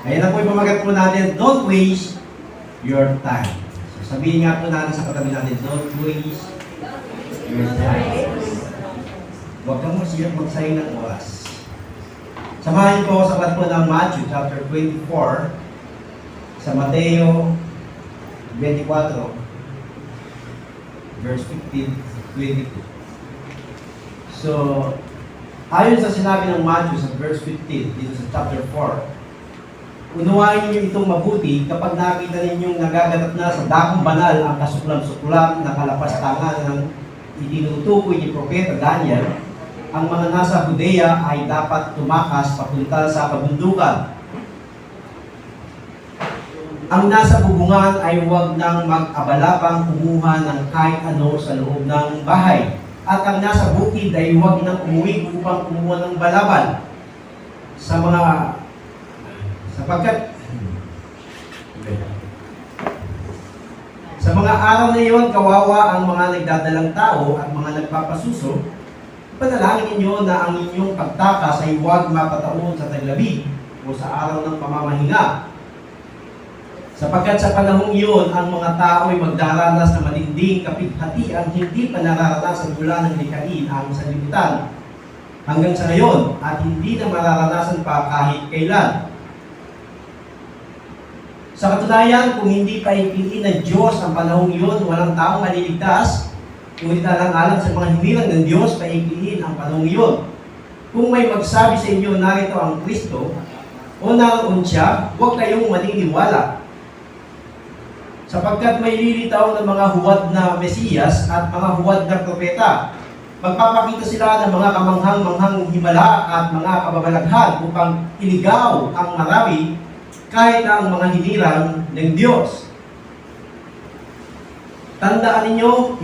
Ayan na po yung pamagat po natin, don't waste your time. So, sabihin nga po natin sa katabi natin, don't waste your time. Huwag kang magsayang ng oras. Samahin po ako sa aklat po ng Matthew chapter 24, sa Mateo 24, verse 15-22. So, ayon sa sinabi ng Matthew sa verse 15, dito sa chapter 4, unawain niyo itong mabuti kapag nakita ninyong nagaganap na sa dakong banal ang kasuklam-suklam na kalapastangan ng itinutukoy ni Propeta Daniel. Ang mga nasa Judea ay dapat tumakas papunta sa kabundukan. Ang nasa bubungan ay huwag nang mag-abala pang kumuha ng kahit ano sa loob ng bahay. At ang nasa bukid ay huwag nang umuwi upang kumuha ng balaban. Sapagkat sa mga araw na iyon, kawawa ang mga nagdadalang tao at mga nagpapasuso. Panalangin ninyo na ang inyong pagtakas ay huwag mapataon sa taglamig o sa araw ng pamamahinga. Sapagkat sa panahong iyon, ang mga tao ay magdaranas ng matinding kapighatian hindi pa nararanasan mula ng likhain ang sanlibutan hanggang sa ngayon at hindi na mararanasan pa kahit kailan. Sa katunayan, kung hindi pa ipiliin ng Diyos ang panahong iyon, walang taong maliligtas, ngunit alang-alang sa mga hinilang ng Diyos, paipiliin ang panahong iyon. Kung may magsabi sa inyo, narito ang Kristo, o naroon siya, huwag kayong maniniwala. Sapagkat may lilitaw ng mga huwad na Mesiyas at mga huwad na propeta. Magpapakita sila ng mga kamanghang-manghang himala at mga kababalaghan upang iligaw ang marami kahit na ang mga hinirang ng Diyos. Tandaan ninyo,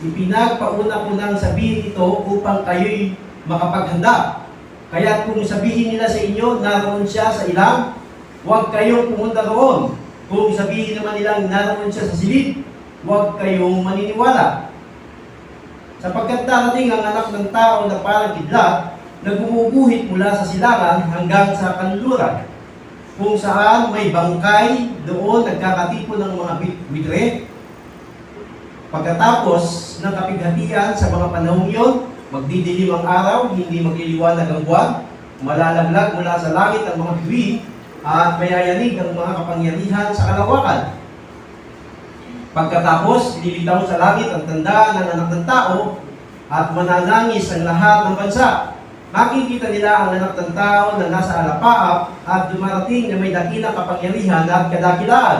ipinagpauna ko nang sabihin ito upang kayo'y makapaghanda. Kaya kung sabihin nila sa inyo, naroon siya sa ilang, huwag kayong pumunta roon. Kung sabihin naman nilang naroon siya sa silid, huwag kayong maniniwala. Sapagkat darating ang anak ng tao na parang kidlat, na gumuguhit mula sa silangan hanggang sa kanluran. Kung saan may bangkay, doon nagkakatipon ng mga bigre. Pagkatapos ng kapighatian sa mga panahong iyon, magdidilim ang araw, hindi magliliwanag ang buwan, malalaglag mula sa langit ang mga bituin, at mayayanig ang mga kapangyarihan sa kalawakan. Pagkatapos, lilitaw sa langit ang tanda ng anak ng tao at mananangis ang lahat ng bansa. Makikita nila ang anak ng tao na nasa alapaap at dumarating na may dakilang kapangyarihan at kadakilaan.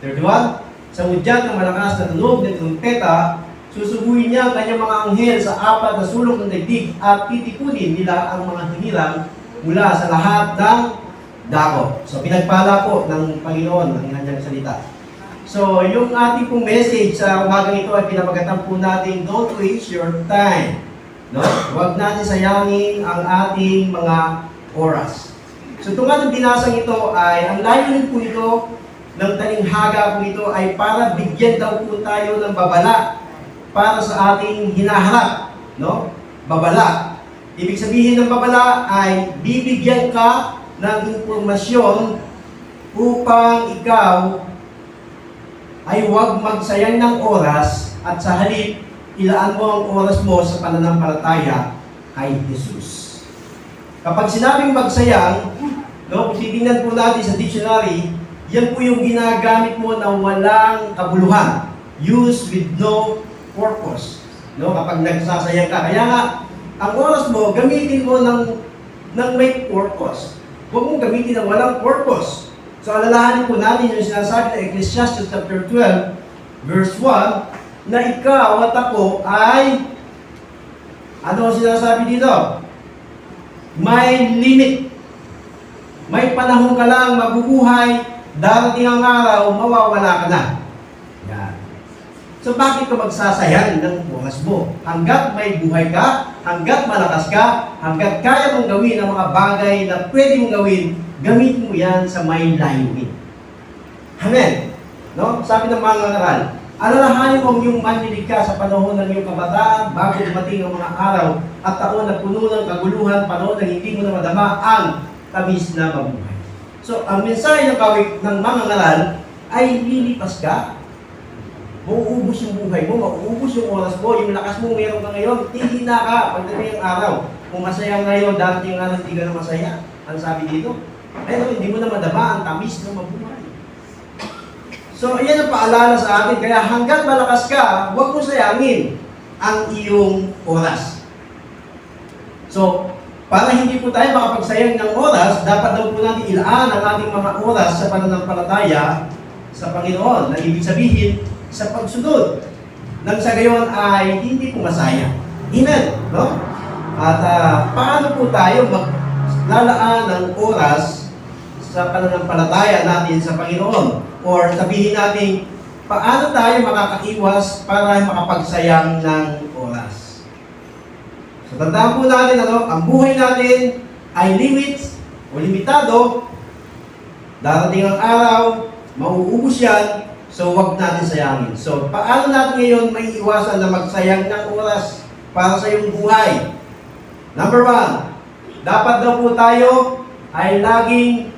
31. Sa hudyat ng malakas na tunog ng trumpeta, susubuhin niya ang kanyang mga anghel sa apat na sulok ng daigdig at titipunin nila ang mga hinirang mula sa lahat ng dako. So, pinagpala po ng Panginoon ang kanyang salita. So, yung ating pong message sa umagang ito ay pinapagatan po natin, don't waste your time. No? Huwag natin sayangin ang ating mga oras. So, itong ating binasang ito ay, ang layunin po ito ng talinghaga po ito ay para bigyan daw po tayo ng babala para sa ating hinaharap. No? Babala. Ibig sabihin ng babala ay bibigyan ka ng impormasyon upang ikaw ay huwag magsayang ng oras at sa halip, ilaan mo ang oras mo sa pananampalataya kay Jesus. Kapag sinabing magsayang, no, titingnan po natin sa dictionary, yan po yung ginagamit mo na walang kabuluhan. Use with no purpose. No, kapag nagsasayang ka. Kaya nga, ang oras mo, gamitin mo ng may purpose. Huwag mong gamitin ng walang purpose. So, alalahanin po natin yung sinasabi ng Ecclesiastes chapter 12, verse 1, na ikaw at ako ay, ano ang sinasabi dito? May limit. May panahon ka lang mabubuhay, darating ang araw, mawawala ka na. Yan. So, bakit ka magsasayang ng oras mo? Hanggat may buhay ka, hanggat malakas ka, hanggat kaya mong gawin ang mga bagay na pwede mong gawin, gamitin mo yan sa may layunin. Amen. No? Sabi ng mga ngaral, alalahanin mo yung manlilig ka sa panahon ng iyong kabataan bago dumating ang mga araw at taon na puno ng kaguluhan, panahon na hindi mo na madama ang tamis na mabuhay. So, ang mensahe ng kawig ng mga ngaral ay lilipas ka. Mauubos yung buhay mo, mauubos yung oras mo, yung lakas mo meron ka ngayon, tihina ka pagdating ang araw. Kung masaya ngayon, dating araw hindi ka na masaya. Ang sabi dito, ay hindi mo na madama ang tamis ng mabuhay. So, iyan ang paalala sa atin. Kaya hanggat malakas ka, huwag mo sayangin ang iyong oras. So, para hindi po tayo makapagsayang ng oras, dapat daw po natin ilaan ang ating mga oras sa pananampalataya sa Panginoon. Na ibig sabihin, sa pagsunod. Nang sa gayon ay hindi po masaya. Amen. No? At paano po tayo maglalaan ng oras sa pananampalataya natin sa Panginoon? Or sabihin natin, paano tayo makakaiwas para makapagsayang ng oras? So tandaan po natin, ang buhay natin ay limits o limitado. Darating ang araw, mauubos yan, so huwag natin sayangin. So paano natin ngayon may iwasan na magsayang ng oras para sa iyong buhay? Number 1, dapat daw po tayo ay laging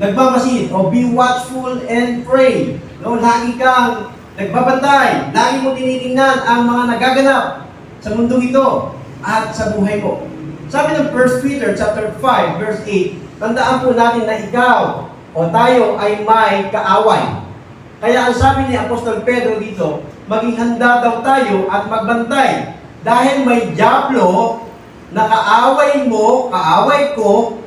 nagmamasid o be watchful and pray. No, lagi kang nagbabantay, lagi mo tinitingnan ang mga nagaganap sa mundong ito at sa buhay mo. Sabi ng 1 Peter chapter 5 verse 8, tandaan po natin na ikaw o tayo ay may kaaway. Kaya ang sabi ni Apostol Pedro dito, maging handa daw tayo at magbantay dahil may dyablo na kaaway mo, kaaway ko,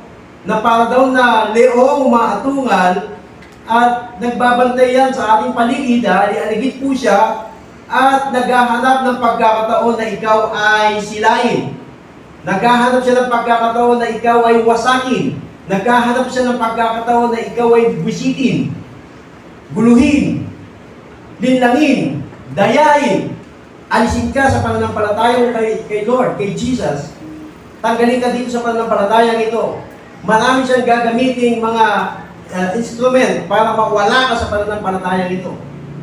na para daw na leong umaatungal at nagbabantay yan sa ating paligid, aligid po siya at naghahanap ng pagkakataon na ikaw ay silain. Naghahanap siya ng pagkakataon na ikaw ay wasakin. Naghahanap siya ng pagkakataon na ikaw ay bisitin, guluhin, linlangin, dayain. Alisin ka sa pananampalataya mo kay Lord, kay Jesus. Tanggalin ka dito sa pananampalatayang ito. Marami siyang gagamiting mga instrument para mawala ka sa pananampalatayang ito.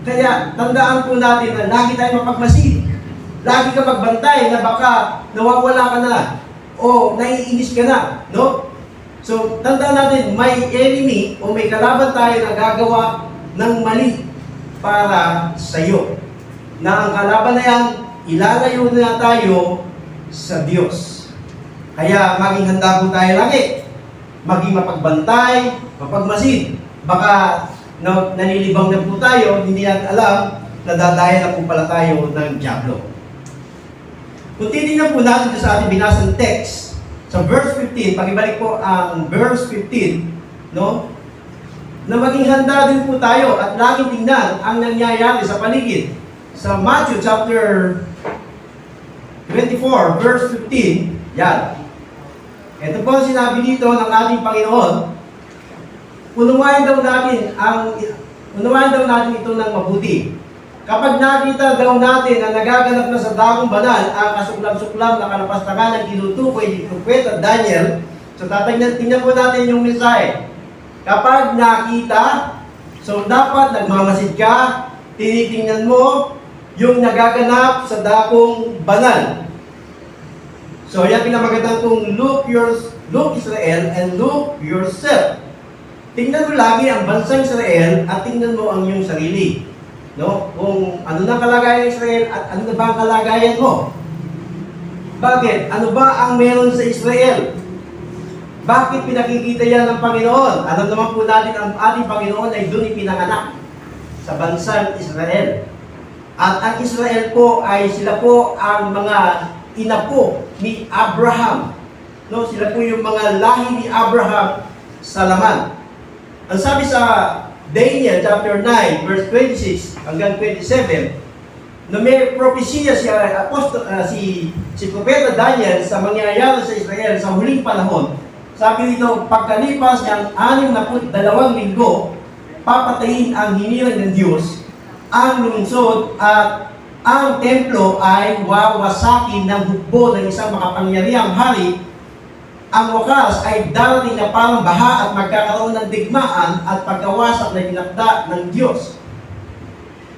Kaya tandaan po natin na lagi tayo mapagmasid. Lagi ka magbantay na baka nawawala ka na o naiinis ka na. No? So tandaan natin, may enemy o may kalaban tayo na gagawa ng mali para sa iyo. Na ang kalaban na yan, ilalayo na tayo sa Diyos. Kaya maging handa po tayo lagi. Maging mapagbantay, mapagmasid. Baka nalilibang na po tayo, hindi natin alam na dadayan na po pala tayo ng dyablo. Kung titingnan po natin sa ating binasang text, sa verse 15, pag-ibalik po ang verse 15, no? Na maging handa din po tayo at laging tingnan ang nangyayari sa paligid. Sa Matthew chapter 24, verse 15, yan. Ito po ang sinabi dito ng ating Panginoon. Unawain daw natin ito ng mabuti. Kapag nakita daw natin na nagaganap na sa dakong banal ang kasuklam-suklam na kalapastangan ng tinutukoy ni Propeta Daniel, so tingnan po natin yung mensahe. Kapag nakita, so dapat nagmamasid ka, tinitingnan mo yung nagaganap sa dakong banal. So, yan pinamagandang kung look Israel and look yourself. Tingnan mo lagi ang bansang Israel at tingnan mo ang iyong sarili. No? Kung ano na kalagayan ng Israel at ano na ba ang kalagayan mo. Bakit? Ano ba ang meron sa Israel? Bakit pinakikita yan ng Panginoon? Alam naman po natin ang ating Panginoon ay doon ipinanganak sa bansang Israel. At ang Israel po ay sila po ang mga inapo ni Abraham. No, sila po yung mga lahi ni Abraham sa laman. Ang sabi sa Daniel chapter 9 verse 26 hanggang 27, na may propesya si Propeta Daniel sa mangyayari sa Israel sa huling panahon. Sabi dito, pagkalipas ng 62 linggo, papatayin ang hinirang ng Diyos, ang lungsod at ang templo ay wawasakin ng hukbo ng isang makapangyarihang hari. Ang wakas ay darating na parang baha at magkakaroon ng digmaan at pagkawasak na tinakda ng Diyos.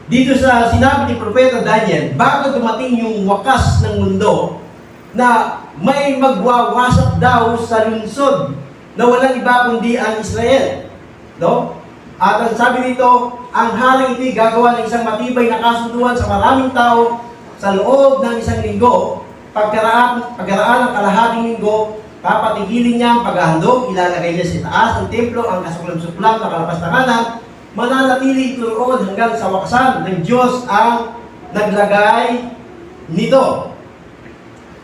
Dito sa sinabi ni Propeta Daniel, bago dumating yung wakas ng mundo, na may magwawasak daw sa lungsod na walang iba kundi ang Israel. No? At ang sabi dito, ang haring ito'y gagawa ng isang matibay na kasunduan sa maraming tao sa loob ng isang linggo. Pagkaraan ng kalahating linggo, papatigilin niya ang paghahandog, ilalagay niya sa taas ng templo ang kasuklam-suklam na kalapastanganan, mananatili ito roon hanggang sa wakasan ng Diyos ang naglagay nito.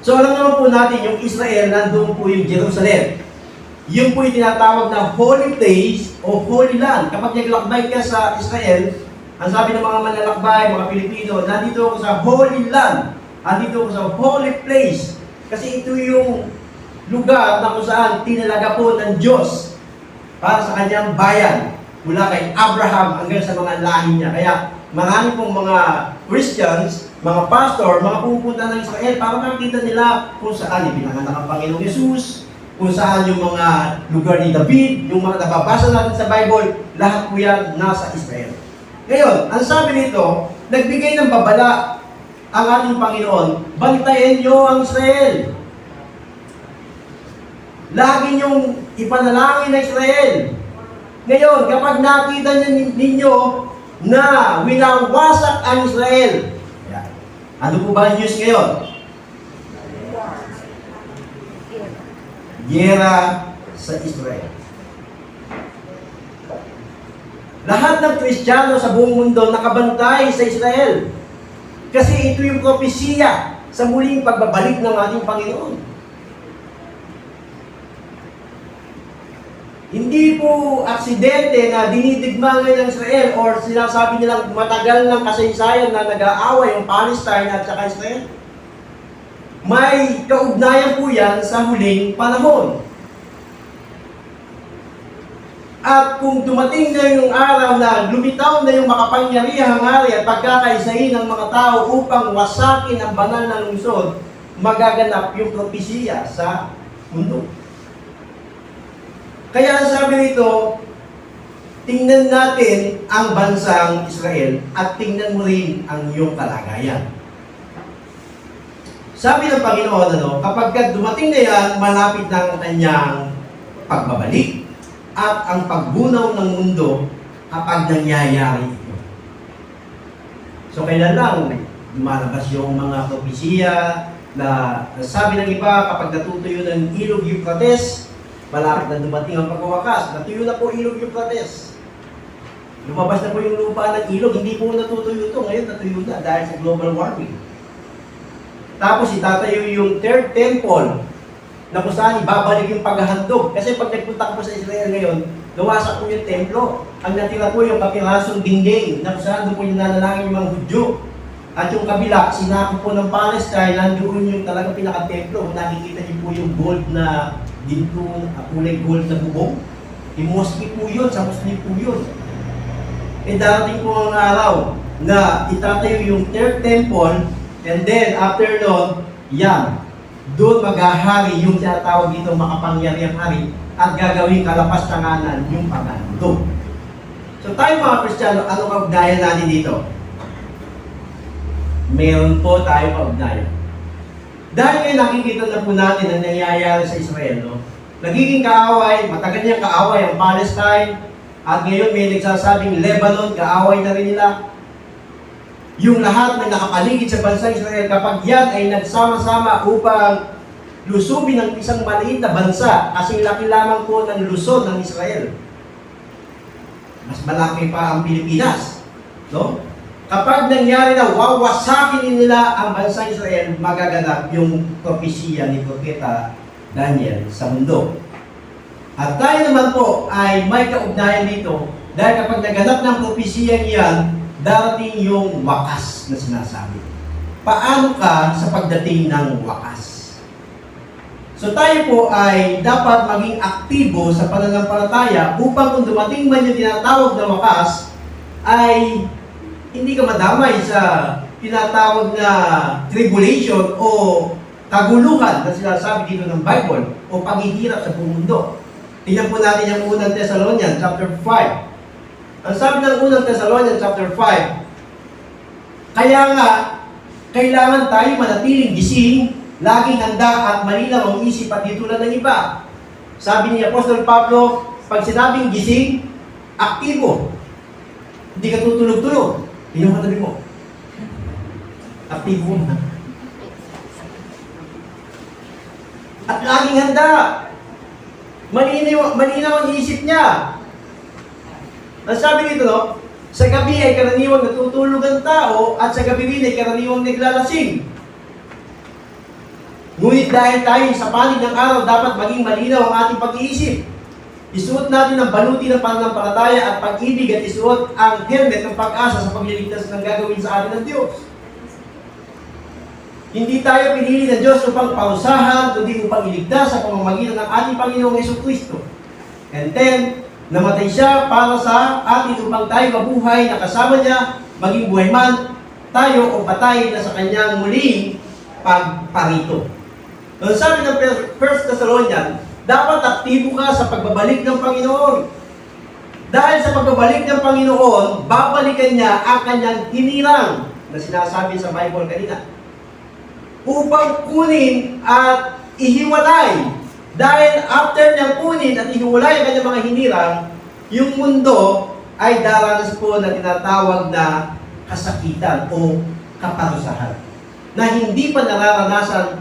So alam naman po natin yung Israel, nandun po yung Jerusalem. Yung po yung tinatawag na holy place o holy land. Kapag naglakbay ka sa Israel, ang sabi ng mga manlalakbay, mga Pilipino, nandito ako sa holy land. Nandito ako sa holy place. Kasi ito yung lugar na kung saan tinalaga po ng Diyos para sa kanyang bayan. Mula kay Abraham hanggang sa mga lahi niya. Kaya marami pong mga Christians, mga pastor, mga pupunta ng Israel para makita nila kung saan ipinanganak ang Panginoong Yesus, kung saan yung mga lugar ni David, yung mga nababasa natin sa Bible, lahat po yan nasa Israel. Ngayon, ang sabi nito, nagbigay ng babala ang ating Panginoon, bantayan niyo ang Israel. Lagi niyong ipanalangin na Israel. Ngayon, kapag nakita ninyo na winawasak ang Israel, ano po ba ang news ngayon? Giyera sa Israel. Lahat ng Kristiyano sa buong mundo nakabantay sa Israel. Kasi ito yung propesiya sa muling pagbabalik ng ating Panginoon. Hindi po aksidente na dinidigmangan ng Israel or sinasabi nilang matagal ng kasaysayan na nag-aaway ang Palestine at saka Israel. May kaugnayan po yan sa huling panahon. At kung dumating na yung araw na lumitaw na yung makapangyarihang hari at pagkakaisahin ng mga tao upang wasakin ang banal na lungsod, magaganap yung propesiya sa mundo. Kaya sabi nito, tingnan natin ang bansang Israel at tingnan mo rin ang iyong kalagayan. Sabi ng Panginoon, kapag dumating na yan, malapit na ang kanyang pagbabalik at ang pagbunaw ng mundo kapag nangyayari ito. So kailan lang lumalabas yung mga propesiya na sabi ng iba, kapag natutuyo ng ilog Euphrates, malapit na dumating ang pagwawakas. Natuyo na po ilog Euphrates. Lumabas na po yung lupa ng ilog. Hindi po natutuyo ito. Ngayon natuyo na dahil sa global warming. Tapos itatayo yung third temple na kung saan ibabalik yung paghahandog. Kasi pag nagpunta ko sa Israel ngayon, nawasak po yung templo. Ang natira po yung kapirasong dingding na kung saan doon po yung nanalangin yung mga Hudyo. At yung kabila, sinako po ng Palestine, nandoon yung talagang pinaka-templo. Nakikita niyo po yung gold na dito, kulay gold na bubong. I-mosque po yun, sa Muslim po yun. Darating po ang araw na itatayo yung third temple. And then, after nun, yan, doon maghahari yung tinatawag dito makapangyarihang hari at gagawin kalapastanganan yung paghahandog. So tayo mga Kristiyano, ano kaugnayan natin dito? Meron po tayo kaugnayan. Dahil ngayon nakikita na po natin ang nangyayari sa Israel, no? Nagiging kaaway, matagal niyang kaaway ang Palestine, at ngayon may nagsasabing Lebanon, kaaway na rin nila. Yung lahat na nakapaligid sa bansang Israel, kapag yan ay nagsama-sama upang lusubin ng isang maliit na bansa, kasi laki lamang po ng Luzon ng Israel. Mas malaki pa ang Pilipinas. No? Kapag nangyari na wawasakin nila ang bansang Israel, magaganap yung propesiya ni Propeta Daniel sa mundo. At tayo naman po ay may kaugnayan dito dahil kapag naganap ng propesiya niyan, darating yung wakas na sinasabi. Paano ka sa pagdating ng wakas? So tayo po ay dapat maging aktibo sa pananampalataya upang kung dumating man yung tinatawag na wakas, ay hindi ka madamay sa tinatawag na tribulation o kaguluhan na sinasabi dito ng Bible o paghihirap sa buong mundo. Tingnan po natin yung unang Thessalonians chapter 5. Ang sabi ng unang Thessalonians chapter 5, kaya nga, kailangan tayo manatiling gising, laging handa at malinaw ang isip at di tulad ng iba. Sabi ni Apostol Pablo, pag sinabing gising, aktibo. Hindi ka tutulog-tulog. Yung katabi mo. Aktibo mo. At laging handa. Malinaw ang isip niya. Ang sabi dito, no? Sa gabi ay karaniwang natutulog ang tao at sa gabi rin ay karaniwang naglalasing. Ngunit dahil tayo sa panig ng araw, dapat maging malinaw ang ating pag-iisip. Isuot natin ang baluti ng pananampalataya at pag-ibig at isuot ang helmet ng pag-asa sa pagliligtas ng gagawin sa atin ng Diyos. Hindi tayo pinili ng Diyos upang pausahan, kundi upang iligtas sa pamamagitan ng ating Panginoong Jesucristo. And then, namatay siya para sa atin upang tayo mabuhay na kasama niya, maging buhay man tayo o patay na sa kanyang muling pagparito. Ang sabi ng 1 Thessalonians, dapat aktibo ka sa pagbabalik ng Panginoon. Dahil sa pagbabalik ng Panginoon, babalikan niya ang kanyang hinirang na sinasabi sa Bible kanina upang kunin at ihiwalay. Dahil after niyang kunin at ihiwalay ang kanyang mga hinirang, yung mundo ay daranas po na tinatawag na kasakitan o kaparusahan na hindi pa nararanasan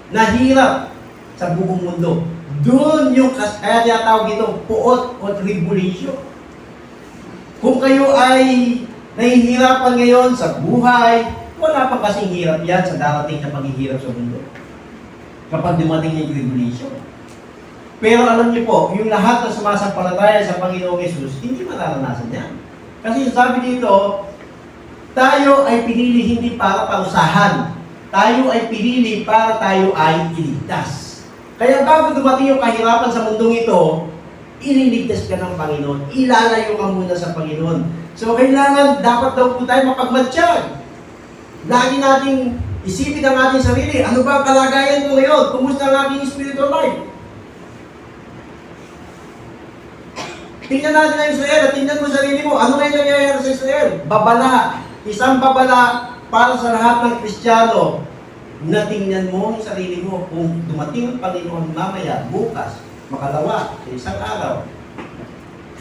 na hirap sa buong mundo. Doon yung kaya tinatawag itong puot o tribulation. Kung kayo ay nahihirapan ngayon sa buhay, wala pa kasing hirap yan sa darating na paghihirap sa mundo. Kapag dumating yung tribulation. Pero alam niyo po, yung lahat na sumasampalataya sa Panginoong Yesus, hindi mararanasan yan. Kasi sabi dito, tayo ay pinili hindi para pausahan. Tayo ay pinili para tayo ay iligtas. Kaya bago dumating yung kahirapan sa mundong ito, ililigtas ka ng Panginoon. Ilalayo ka muna sa Panginoon. So kailangan, dapat daw po tayo mapagmatsyag. Lagi nating isipin ang ating sarili. Ano ba ang kalagayan ko ngayon? Kumusta ang ating spiritual life? Tingnan natin ang Israel at tingnan mo sarili mo. Ano ngayon nangyayari sa Israel? Babala. Isang babala para sa lahat ng Kristiyano na tingnan mo ang sarili mo kung dumating ang Panginoon mamaya, bukas, makalawa, sa isang araw.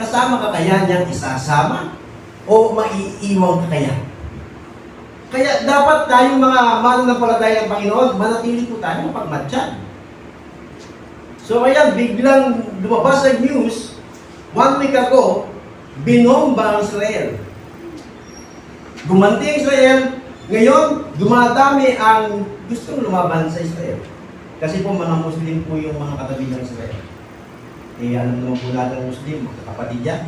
Kasama ka kaya niyang isasama? O maiiwang ka kaya? Kaya dapat tayong mga mananampalataya ng Panginoon, manatili po tayo pagmatyan. So ayan, biglang lumabas sa news, 1 week ago, binomba ang Israel. Gumanti ang Israel, ngayon, dumadami ang gustong lumaban sa Israel. Kasi po mga Muslim po yung mga katabi ng Israel. Eh, alam naman po natin ang Muslim, magkakapatid yan.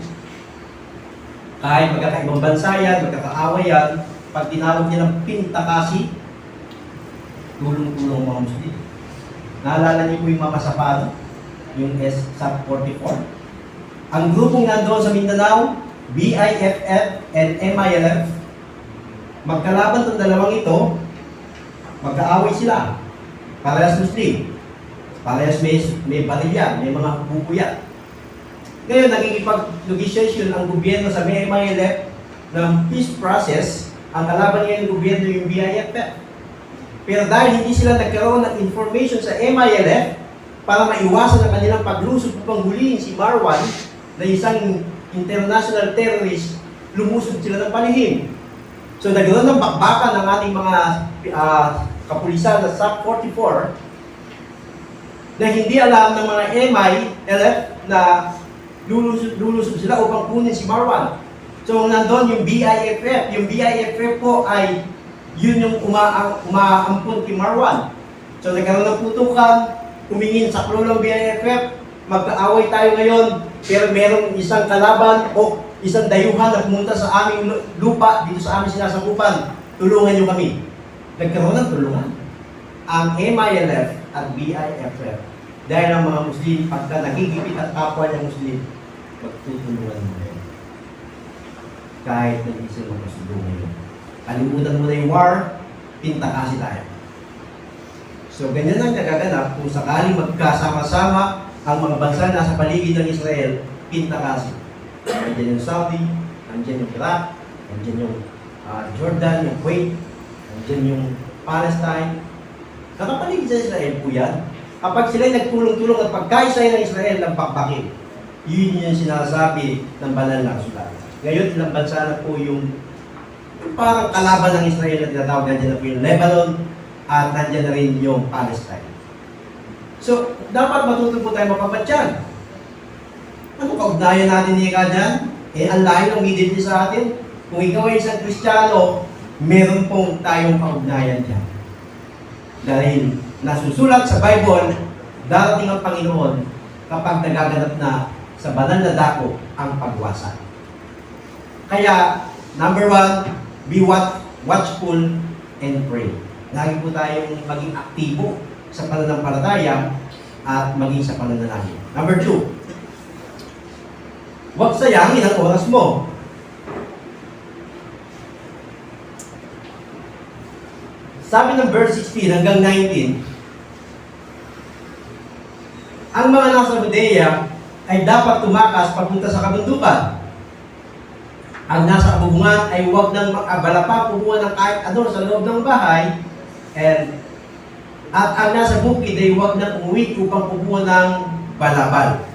Kahit magkakaibang bansa yan, magkakaaway yan, pag tinawag niya ng pintakasi, tulong-tulong mga Muslim. Naalala niyo po yung mga kasapado, yung SAP-44. Ang grupong nandoon sa Mindanao, BIFF and MILF, magkalaban ng dalawang ito, magkaaway sila. Parehas Muslim. Parehas may barilya, may mga bubuyat. Ngayon, nagkikipag-negotiation ang gobyerno sa MILF ng peace process. Ang kalaban ngayon ng gobyerno yung BIFF. Pero dahil hindi sila nagkaroon ng information sa MILF para maiwasan ang kanilang paglusog upang huliin si Marwan na isang international terrorist, lumusog sila ng palihim. So nagkaroon ng bakbakan ng ating mga kapulisan na SAP-44 na hindi alam ng mga MILF na lulusog sila upang kunin si Marwan. So nandun yung BIFF. Yung BIFF po ay yun yung umaampun kay Marwan. So nagkaroon ng putukan, humingin sa klulo ng BIFF, magkaaway tayo ngayon, pero merong isang kalaban o isang dayuhan na pumunta sa aming lupa, dito sa aming sinasakupan, tulungan nyo kami. Nagkaroon ng tulungan. Ang MILF at BIFF, dahil ang mga Muslim, pagka nagigipit at kapwa ng Muslim, magtutulungan mo rin. Kahit nag-isip mo kasulong ngayon. Kalimutan mo na yung war, pintakasi tayo. So, ganyan ang nagaganap kung sakaling magkasama-sama ang mga bansa na sa paligid ng Israel, pintakasi. Nandiyan yung Saudi, nandiyan yung Iraq, nandiyan yung Jordan, yung Kuwait, nandiyan yung Palestine. Nakapaligid sa Israel po yan. kapag sila'y nagtulong-tulong at pagkaisa ng Israel ng pakbakin. Yun yung sinasabi ng banal na kasulatan. Ngayon, ilang bansa na po yung parang kalaban ng Israel na tinatawag, nandiyan na po yung Lebanon at nandiyan na rin yung Palestine. So, dapat matuto po tayo mapabatyan. Ano kaugnayan natin niya dyan? Ang layo ng Middle East sa atin. Kung ikaw ay isang Kristiyano, meron pong tayong kaugnayan dyan. Dahil nasusulat sa Bible, darating ang Panginoon kapag nagaganap na sa banal na dako ang pagwasak. Kaya, number 1, be watchful and pray. Lagi po tayong maging aktibo sa pananampalataya at maging sa pananalangin. Number 2, huwag sayangin ang oras mo. Sabi ng verse 16 hanggang 19, ang mga nasa Judea ay dapat tumakas papunta sa kabundukan. Ang nasa kabubungan ay huwag nang mag-abala pa kumuha ng kahit ano sa loob ng bahay, at ang nasa bukid ay huwag nang umuwi upang kumuha ng balabal.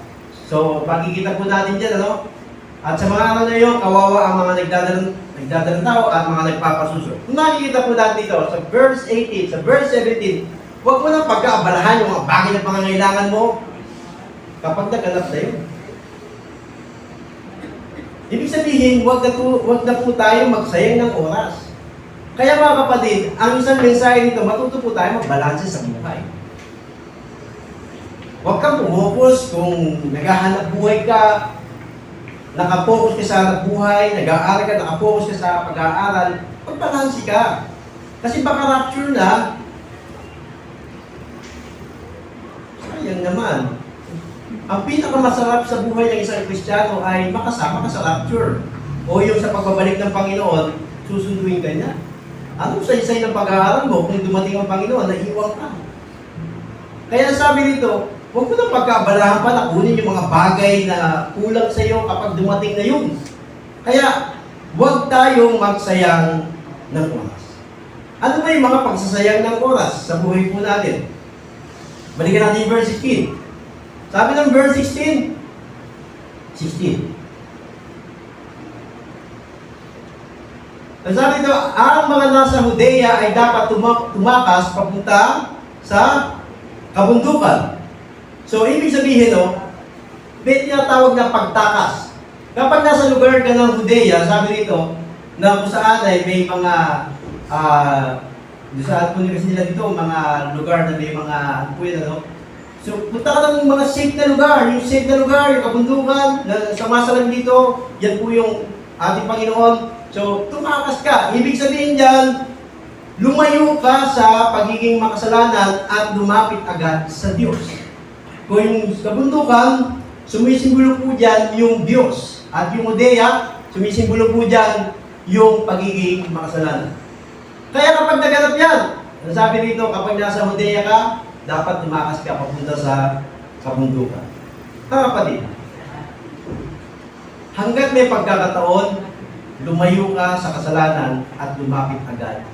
So, makikita po natin dyan, ano? At sa mga araw na yun, kawawa ang mga nagdadalang tao at mga nagpapasuso. Kung nakikita po natin dito, sa verse 18, sa verse 17, huwag mo nang pagkaabalahan yung mga bagay na pangangailangan mo kapag naganap na yun. Ibig sabihin, huwag na po tayo magsayang ng oras. Kaya mga kapatid, ang isang mensahe nito, matuto po tayo magbalanse sa buhay. Huwag kang pumupos kung naghahanap buhay ka, nakapokus ka sa hanap buhay, nag-aaral ka, nakapokus ka sa pag-aaral, magbalanse ka. Kasi baka rapture na, sayang naman. Ang pinakamasarap sa buhay ng isang Kristiyano ay makasama ka sa rapture. O yung sa pagbabalik ng Panginoon, susunduin ka niya. Anong saysay ng pag-aaral mo kung dumating ang Panginoon, naiiwan ka? Kaya sabi nito, huwag mo nang pagkaabalahan pa na kunin yung mga bagay na kulang sa iyo kapag dumating na yun. Kaya, huwag tayong magsayang ng oras. Ano ba yung mga pagsasayang ng oras sa buhay po natin? Balikan natin yung verse 16. Sabi ng verse 16. Sabi ito, ang mga nasa Judea ay dapat tumakas papunta sa kabundukan. So, ibig sabihin, may tinatawag na pagtakas. Kapag nasa lugar ka ng Judea, sabi dito, na kung saan ay may mga, saan po nila dito, mga lugar na may mga, ano po yun, so, punta ka ng mga safe na lugar. Yung safe na lugar, yung kabundukan, na sumasalang dito, yan po yung ating Panginoon. So, tumakas ka. Ibig sabihin dyan, lumayo ka sa pagiging makasalanan at lumapit agad sa Diyos. Kung yung kabundukan, sumisimbolo po dyan yung Diyos. At yung Judea, sumisimbolo po dyan yung pagiging makasalanan. Kaya kapag naganap yan, sabi rito, kapag nasa Judea ka, dapat tumakas ka papunta sa kabundukan. Kapatid, hanggat may pagkakataon, lumayo ka sa kasalanan at lumapit agad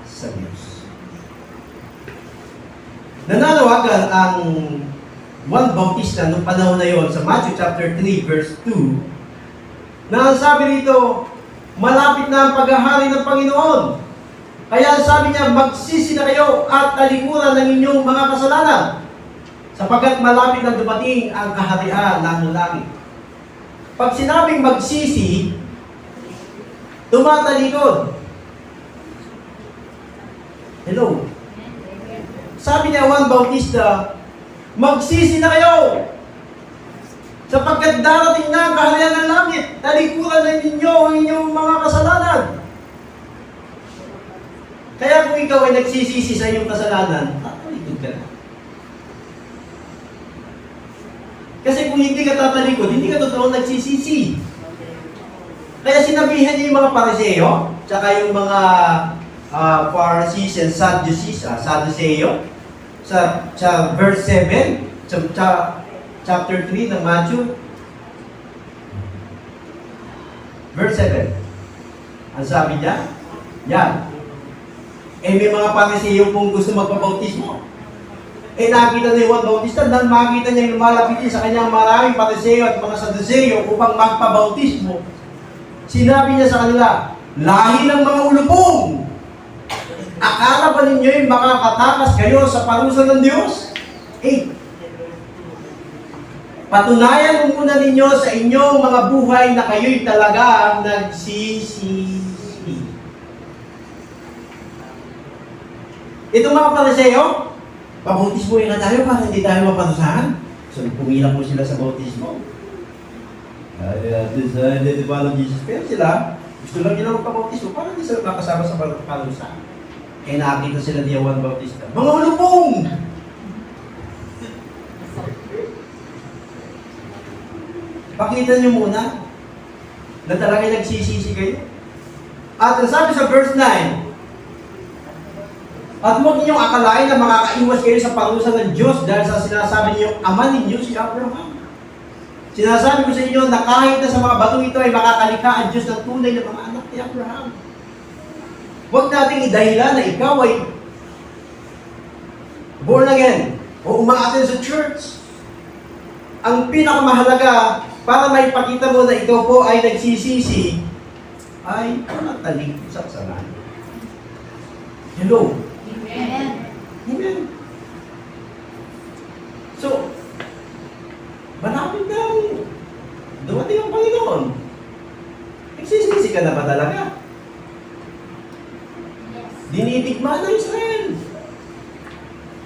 sa Diyos. Nananawagan ang Juan Bautista noong panahon na yon sa Matthew chapter 3 verse 2 na sabi rito, malapit na ang paghahari ng Panginoon. Kaya sabi niya, magsisi na kayo at talikuran ng inyong mga kasalanan sapagkat malapit na dumating ang kaharian ng langit. Pag sinabing magsisi, tumatalikod. Hello? Sabi ni Juan Bautista, magsisi na kayo sapagkat darating na ang kaharian ng langit. Talikuran na ninyo ang inyong mga kasalanan. Kaya kung ikaw ay nagsisisi sa iyong kasalanan, tatalikod ka na. Kasi kung hindi ka tatalikod, hindi ka totoong nagsisisi. Kaya sinabihan niya yung mga Pariseo, tsaka yung mga Pharisees and Sadduceo, sa verse 7, chapter 3 ng Matthew, verse 7. Ang sabi niya, yan. May mga Pariseo pong gusto magpabautismo. Eh nakita ni Juan Bautista, nang makita niya lumalapit din sa kanyang maraming Pariseo at mga Saduseo upang magpabautismo, sinabi niya sa kanila, lahi ng mga ulupong! Akala ba ninyo'y makakatakas kayo sa parusa ng Diyos? Eh, patunayan mo muna ninyo sa inyong mga buhay na kayo'y talaga nagsisisi. Itong mga Pariseo, pabautismo nga tayo para hindi tayo maparusahan. So, pumila po sila sa bautismo. Hindi pa ng Jesus. Pero sila, gusto lang nila magpabautismo para hindi sila makasama sa parusahan. Kaya nakita sila ni Juan Bautista. Mga ulupong! Pakita niyo muna na talaga nagsisisi kayo. At ang sabi sa verse 9, at huwag ninyong akalain na makakaiwas kayo sa parusa ng Diyos dahil sa sinasabi niyo, ama ninyo si Abraham. Sinasabi ko sa inyo na kahit na sa mga batong ito ay makakalikha ang Diyos ng tunay na mga anak ni Abraham. Huwag nating idahilan na ikaw ay born again o umaattend sa church. Ang pinakamahalaga para maipakita mo na ikaw po ay nagsisisi ay panatalig sa kasalanan. Hello? Amen. Amen. So, malapit na dumating ang Panginoon. Nagsisisi ka na ba talaga? Dinidigma ng Israel.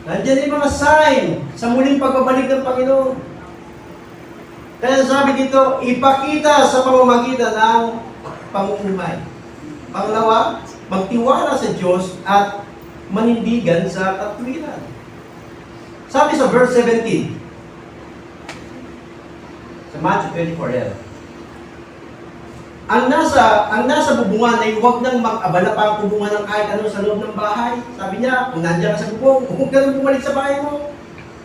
Nandiyan yung mga sign sa muling pagbabalik ng Panginoon. Kaya sabi dito, ipakita sa pamamagitan ng pamumuhay. Pangalawa, magtiwala sa Diyos at manindigan sa katwiran. Sabi sa verse 17, sa Matthew 24, ang nasa bubungan ay huwag nang mag-abala pa ang bubungan ng kahit ano sa loob ng bahay. Sabi niya, kung nandiyan ka sa bubong, huwag ka nang bumalik sa bahay mo.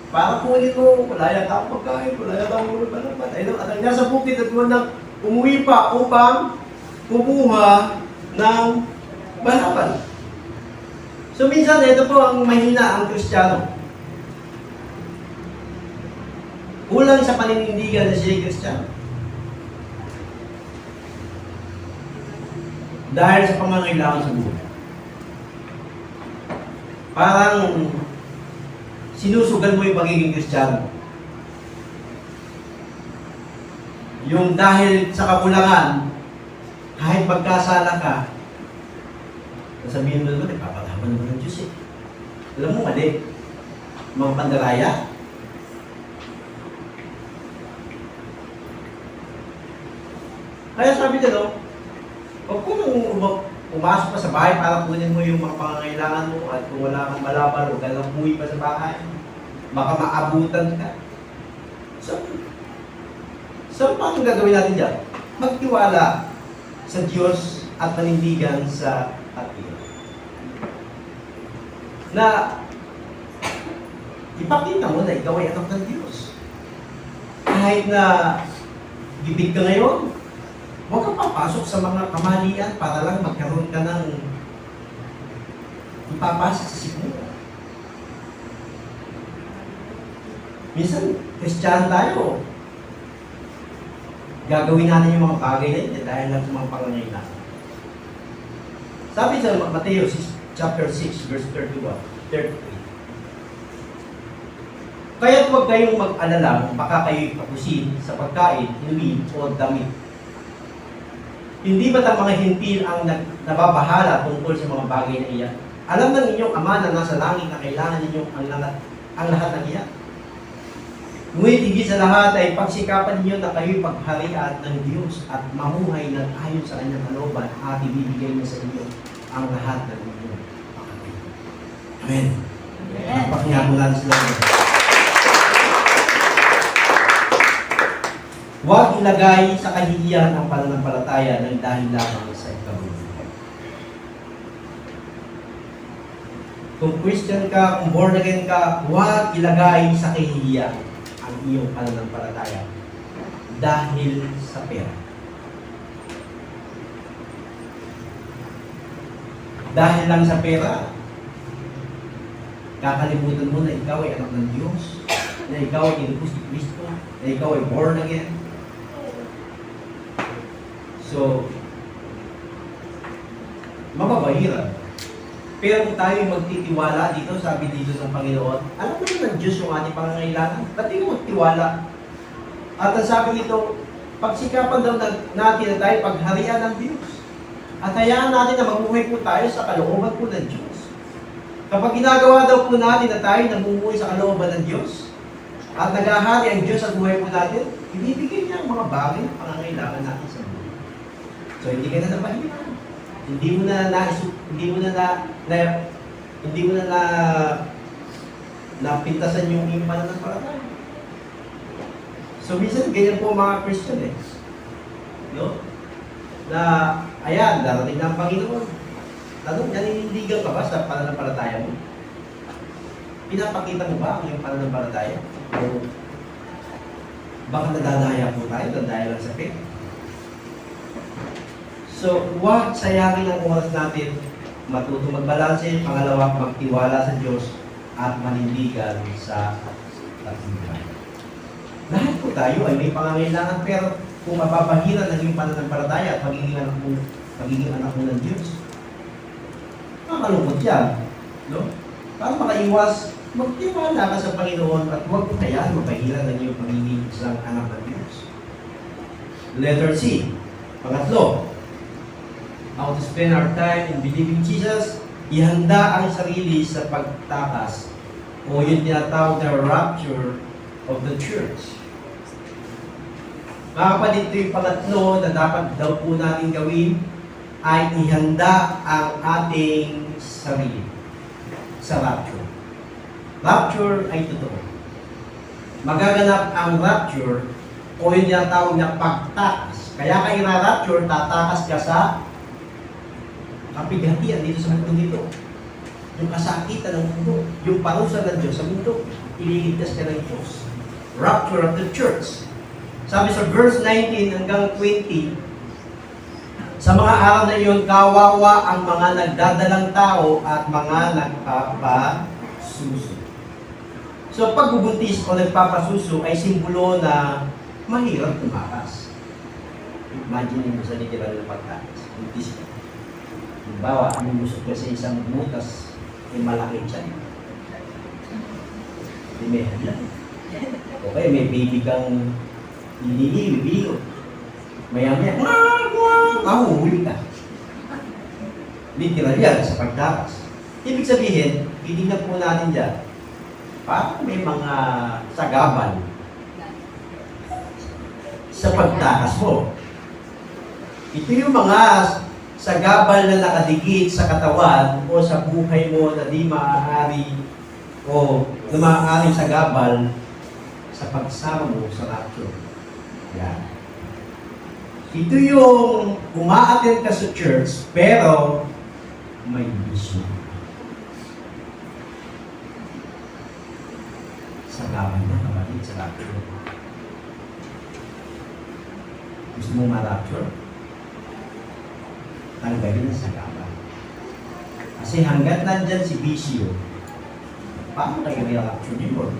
Para kunin mo, wala yata ang pagkain, wala yata ang ulo palapat. At ang nasa bukid at huwag nang umuwi pa upang kumuha ng balapan. So minsan, ito po ang mahina ang Kristiyano. Kulang sa paninindigan na siya Kristiyano. Dahil sa pangangailangan sa buhay. Parang sinusugal mo yung pagiging Kristiyano. Yung dahil sa kakulangan, kahit magkasala ka, sabihin mo naman, nagpapalaban naman ng Diyos eh. Alam mo, mali. Mga pandaraya. Kaya sabi nila, huwag ko nang pumasok pa sa bahay para kunin mo yung mga pangangailangan mo at kung wala kang malabar, huwag ka lang umuwi pa sa bahay. Baka maabutan ka. So paano gagawin natin dyan? Magtiwala sa Diyos at manindigan sa atin. Na ipakita mo na ikaw ay anak ng Diyos. Kahit na bibig ka ngayon, huwag kang papasok sa mga kamalian para lang magkaroon ka ng ipapasok sa siguro. Minsan, Kristiyano tayo. Gagawin natin yung mga bagay na yun dahil lang sa mga pangangailangan. Sabi sa Mateo chapter 6, verse 31, 33. Kaya't huwag kayong mag-alala kung baka kayo'y pakusin sa pagkain, inumin, o damit. Hindi ba't ang mga hintil ang nababahala tungkol sa mga bagay na iyan? Alam ng inyong Ama na nasa langit na kailangan ninyong ang lahat ng iyan. Ngunit higit sa lahat ay pagsikapan ninyo na kayo'y pagharian ng Diyos at mamuhay ng ayon sa kanyang kalooban at ibibigay niya sa inyo ang lahat ng inyong pakatid. Amen. Pakinggan mo natin sila. Huwag ilagay sa kahihiyan ang pananampalataya ng dahil lamang sa ikabubuhay. Kung Christian ka, kung born again ka, huwag ilagay sa kahihiyan ang iyong pananampalataya dahil sa pera. Dahil lang sa pera, Kakalimutan mo na ikaw ay anak ng Diyos, na ikaw ay inubos ni Kristo, na ikaw ay born again. So, mapapahirap. Pero kung tayo magtitiwala dito, sabi dito ng Panginoon, alam naman ng Diyos yung ating pangangailangan. Ba't di mo magtiwala? At ang sabi dito, pagsikapan daw natin na tayo pagharian ng Diyos. At hayaan natin na mamuhay po tayo sa kalooban po ng Diyos. Kapag ginagawa daw po natin na tayo namumuhay sa kalooban ng Diyos, at naghahari ang Diyos sa buhay po natin, ibibigay niya ang mga bagay na pangangailangan natin sa buhay. So, hindi ka na napahiran. Hindi mo na napintasan yung iyong pananampalataya. So, minsan, ganyan po mga Christian eh. No? Na, ayan, darating na ang Panginoon. Tanong, naninindigan ka ba sa pananampalataya mo? Pinapakita mo ba ang iyong pananampalataya? O baka nadadaya po tayo, dahil lang sa faith? So, huwag sayangin ang oras natin, matuto magbalanse, pangalawa, magtiwala sa Diyos, at manindigan sa katulad. Lahat po tayo ay may pangangailangan, pero kung mapapahiran ang iyong pananampalataya at magiging anak mo ng Diyos, makalungkot yan. No? Para makaiwas, magtiwala ka sa Panginoon at huwag kayaan mapahiran ang iyong pagiging isang anak ng Diyos. Letter C. Pangatlo, how to spend our time in believing Jesus, ihanda ang sarili sa pagtakas o yung tinatawag na rapture of the church. Mga kapatid, ito yung pangatlo na dapat daw po natin gawin ay ihanda ang ating sarili sa rapture. Rapture ay totoo. Magaganap ang rapture o yung tinatawag na pagtakas. Kaya ka ira-rapture, tatakas ka sa kapighatian dito sa mundo dito. Yung kasakitan ng mundo, yung parusa ng Diyos sa mundo, ililigtas ka ng Diyos. Rapture of the church. Sabi sa verse 19 hanggang 20, sa mga araw na iyon, kawawa ang mga nagdadalang tao at mga nagpapasuso. So, pagbubuntis o nagpapasuso ay simbolo na mahirap tumakas. Imagine mo sa literal na pagtakas. Buntis ka. Halimbawa, umusok ka sa isang butas, may malaki tiyan. May hadlan. Okay, may baby kang bibilo. Maya-maya, mahuhuli ka. Literal yan sa pagtakas. Ibig sabihin, titignan po natin dyan, parang may mga sagabal sa pagtakas mo. Ito yung mga sagabal na nakadikit sa katawan o sa buhay mo na di maaari o na maaaring sagabal sa pagsama mo sa rapture. Yan. Ito yung umaattend ka sa church pero may vision. Sagabal na kapatid sa rapture. Gusto mo ma-rapture? Tanggalin sa sagabal. Kasi hanggat nandyan si bisyo, paano kayo i-rapture ni Lord?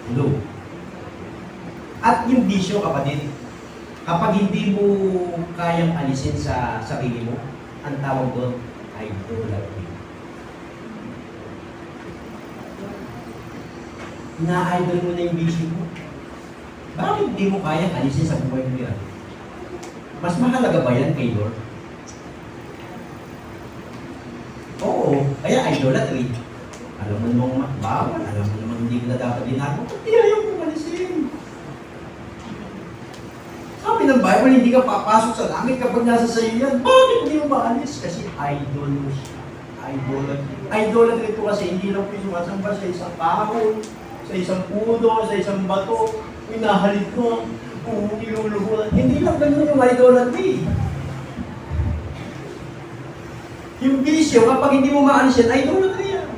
Hello? At yung bisyo, kapatid, kapag hindi mo kayang alisin sa sarili mo, ang tawag doon ay idolatry. Na-idol mo na yung bisyo mo. Bakit hindi mo kayang alisin sa buhay mo yan? Mas mahalaga ba yan kay Lord? Oo, kaya idolatry. Alam mo namang bawal, alam mo namang hindi na dapat ginagawa. Pati ayaw mo alisin. Sabi ng Bible, hindi ka papasok sa langit kapag nasa sayo yan. Bakit hindi mo maalis? Kasi idol mo siya. Idolatry. Idolatry po kasi hindi lang po sumasamba sa isang kahoy, sa isang pudo, sa isang bato. Minahalik ko, iluluhuran. Hindi lang ganun yung idolatry. Yung bisyo, kapag hindi mo maalis yan, idolatry yan.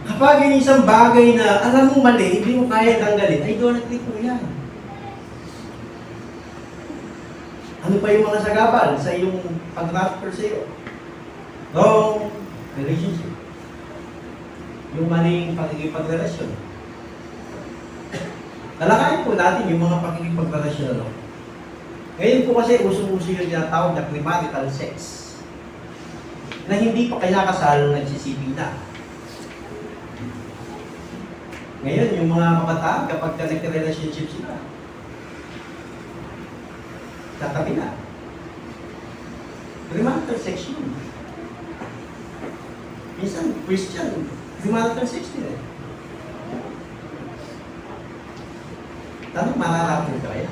Kapag yung isang bagay na alam mo mali, hindi mo kaya tanggalin, idolatry po yan. Ano pa yung mga sagabal sa iyong pag-rapture sa iyo? Wrong relationship. Yung maling pakikipagrelasyon. Talakayin po natin yung mga pakikipagrelasyon. Ano? Ngayon po kasi usong-uso yung tinatawag na premarital sex na hindi pa kinakasal, nagsisiping na. Ngayon, yung mga kabataan, kapag nagka-relationship sila, tatabi na. Premarital sex yun. Minsan, Christian, premarital sex nila. Tanong, mararapin ka kaya?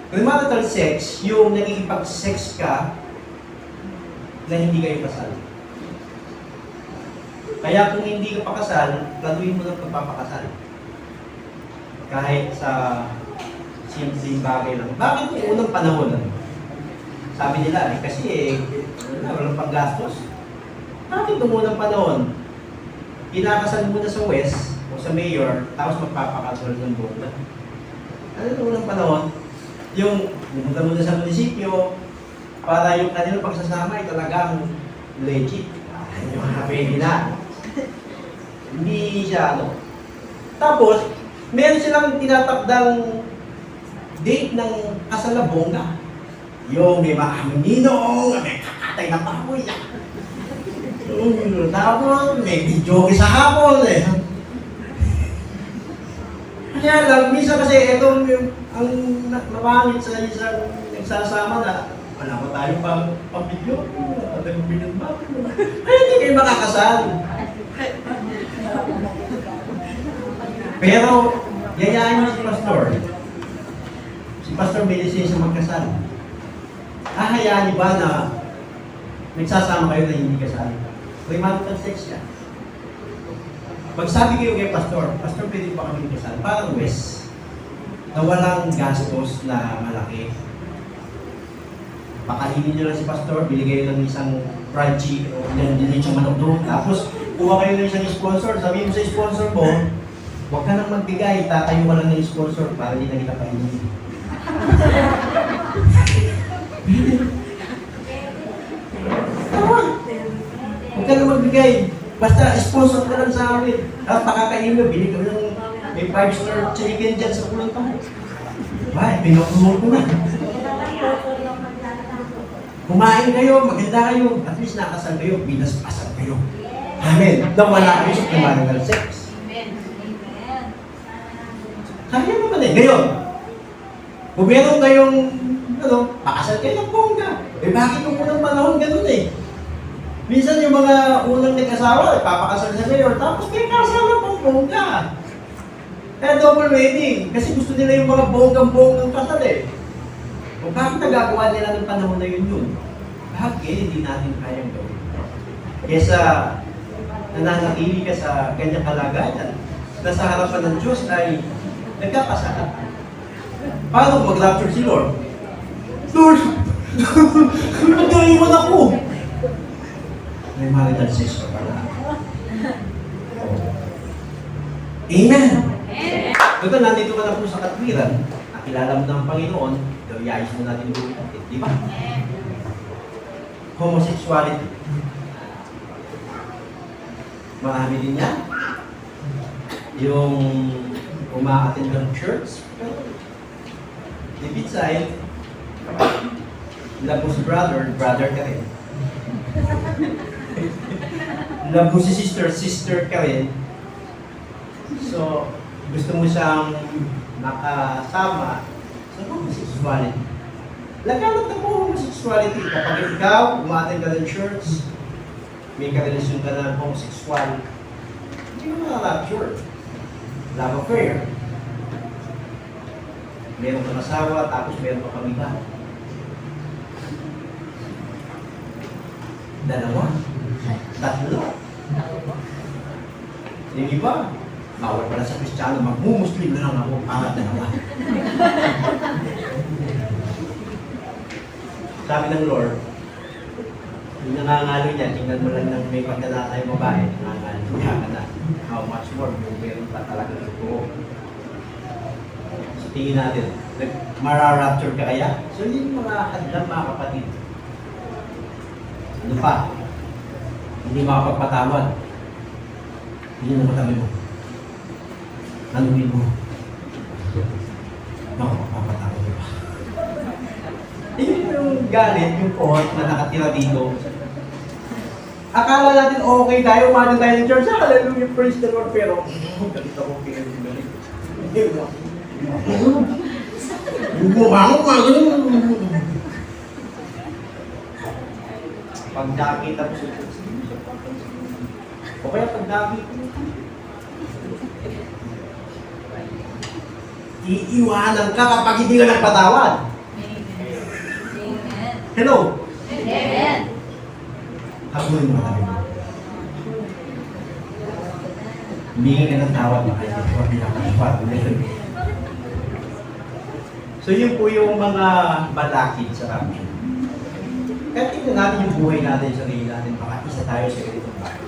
Premarital sex, yung nakikipag-sex ka na hindi kayo kasal. Kaya kung hindi ka pakasal, planuhin mo ng pagpapakasal. Kahit sa simpleng bagay lang. Bakit yung unang panahon? Sabi nila, kasi walang panggastos. Bakit yung unang panahon? Kinakasal muna sa West o sa Mayor, tapos magpapakasal ng buong. Ano yung unang panahon? Yung pumunta muna sa munisipyo para yung kanilang pagsasama ay talagang legit. Yung pwede na. Hindi siya ano. Tapos, meron silang tinatakdang date ng kasalabongga. Yung may maaminong, may kakatay na baboy. Tapos, may video sa hapon eh. Kaya lang, minsan kasi ito ang napangit sa isang nagsasama na wala pa tayo pang-video. At ang binagbago. Ay, hindi kayo makakasal. Pero, yayaan niyo si Pastor. Si Pastor may lisensya magkasal. Hahayaan niyo ba na nagsasama kayo na hindi kasal? Premarital sex siya. Magsabi kayo kay Pastor, Pastor, pwede pa kami kasal. Parang West, na walang gastos na malaki. Pakainin nyo lang si Pastor, bili kayo ng isang fried chicken o din yung manok doon. Tapos, kuha kayo ng isang sponsor. Sabihin mo sa sponsor mo, huwag ka nang magbigay, tatayo ka lang ng sponsor para hindi na kita painin. Huwag ka nang magbigay. Basta sponsor ka lang sa amin. At pakakain mo, bili ka ng may 5-star chicken dyan sa pulang mo. Ay, pinakumul ko na. Kumain kayo, maganda kayo. At least nakasal kayo, binaspasan kayo. Amen. Nawala kayo sa premarital sex. Kaya naman eh. Ngayon, kung meron kayong, pakasal kayo ng bongga. Eh bakit yung unang panahon ganun eh? Minsan yung mga unang nag-asawa, papakasal sa mayor, tapos may kasal na pang bongga. Kaya double wedding, kasi gusto nila yung mga bonggang-bonggang kasal eh. Kung bakit nagagawa nila ng panahon na yun? Bakit hindi natin kayang gawin? Kesa nananatili ka sa ganyang kalagayan, na sa harapan ng Diyos ay nagkakasala. Paano mag-rapture si Lord? Lord, nag-iwan ako! May marital sex ka pala. Amen! Ito, nandito ka na po sa katwiran. Nakilala mo ng Panginoon, daw iayos mo natin buhay natin. Di ba? Homosexuality. Marami din yan. Yung umaattend ng church. Deep inside, love mo si brother ka rin. Love mo si sister ka rin. So, gusto mo siyang makasama sa homosexuality. Laganap na po homosexuality. Kapag ikaw, umaattend ka ng church, may karelasyon ka ng homosexual, hindi mo na-rapture. Love affair. Meron kang asawa, tapos meron ka pamiba. Dalawa. Tatlo. Yung iba, bawal pala sa Kristiyano, magmumuslim na lang ako, pangat dalawa. Sabi ng Lord, yung nangangalo niya, tingnan mo lang ng may pagkalatay babae, nangangalo niya ka na. How much more, yung meron pa talaga ng buo. So, Tingin natin, mara-rapture ka kaya? So yun yung mga hadlang mga kapatid. Ano pa? Hindi makapagpatawad. Yun ang matabi mo. Anuhin mo. No, makapatawad mo pa. Yun yung galit, yung cohort na nakatira dito. Akala natin okay tayo, umano tayo ng church. Hallelujah, praise the Lord. Pero, ganito ako pinagalit. Hindi mo. Bumangon ka, ganun. Pag nakita mo sa church, o kaya pag nakita mo, iiwanan ka kapag hindi ka nagpatawad. Hello? Amen. Haguin mo tayo. Humingi ka ng tawad na kayo. Huwag pinakalipat. So yun po yung mga balakid sa kami. Kaya tingnan natin yung buhay natin, sarili natin, baka isa tayo sa ganitong bahay.